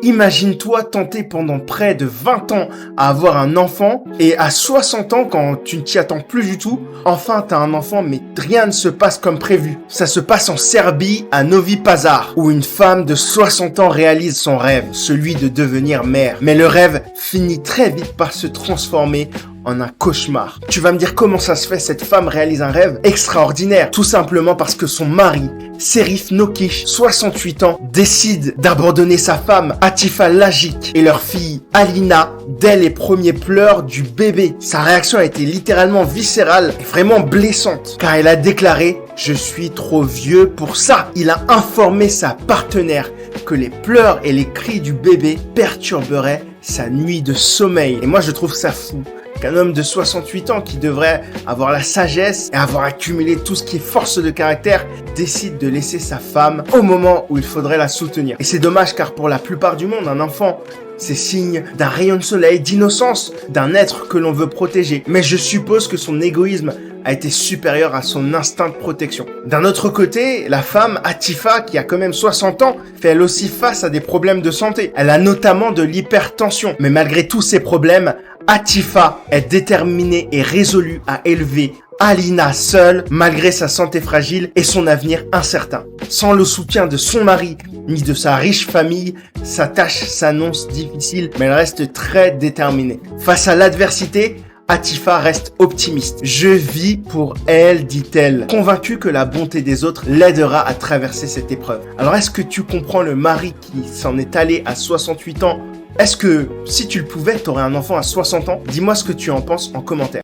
Imagine-toi tenter pendant près de 20 ans à avoir un enfant et à 60 ans, quand tu ne t'y attends plus du tout, enfin t'as un enfant mais rien ne se passe comme prévu. Ça se passe en Serbie, à Novi Pazar, où une femme de 60 ans réalise son rêve, celui de devenir mère. Mais le rêve finit très vite par se transformer en un cauchemar. Tu vas me dire comment ça se fait, cette femme réalise un rêve extraordinaire. Tout simplement parce que son mari, Serif Nokish, 68 ans, décide d'abandonner sa femme, Atifa Lagic, et leur fille, Alina, dès les premiers pleurs du bébé. Sa réaction a été littéralement viscérale et vraiment blessante, car elle a déclaré « Je suis trop vieux pour ça ». Il a informé sa partenaire que les pleurs et les cris du bébé perturberaient sa nuit de sommeil. Et moi, je trouve ça fou qu'un homme de 68 ans qui devrait avoir la sagesse et avoir accumulé tout ce qui est force de caractère décide de laisser sa femme au moment où il faudrait la soutenir. Et c'est dommage car pour la plupart du monde, un enfant, c'est signe d'un rayon de soleil, d'innocence, d'un être que l'on veut protéger. Mais je suppose que son égoïsme a été supérieur à son instinct de protection. D'un autre côté, la femme, Atifa, qui a quand même 60 ans, fait elle aussi face à des problèmes de santé. Elle a notamment de l'hypertension. Mais malgré tous ces problèmes, Atifa est déterminée et résolue à élever Alina seule, malgré sa santé fragile et son avenir incertain. Sans le soutien de son mari, ni de sa riche famille, sa tâche s'annonce difficile, mais elle reste très déterminée. Face à l'adversité, Atifa reste optimiste. « Je vis pour elle », dit-elle, convaincue que la bonté des autres l'aidera à traverser cette épreuve. Alors est-ce que tu comprends le mari qui s'en est allé à 68 ans ? Est-ce que, si tu le pouvais, t'aurais un enfant à 60 ans ? Dis-moi ce que tu en penses en commentaire.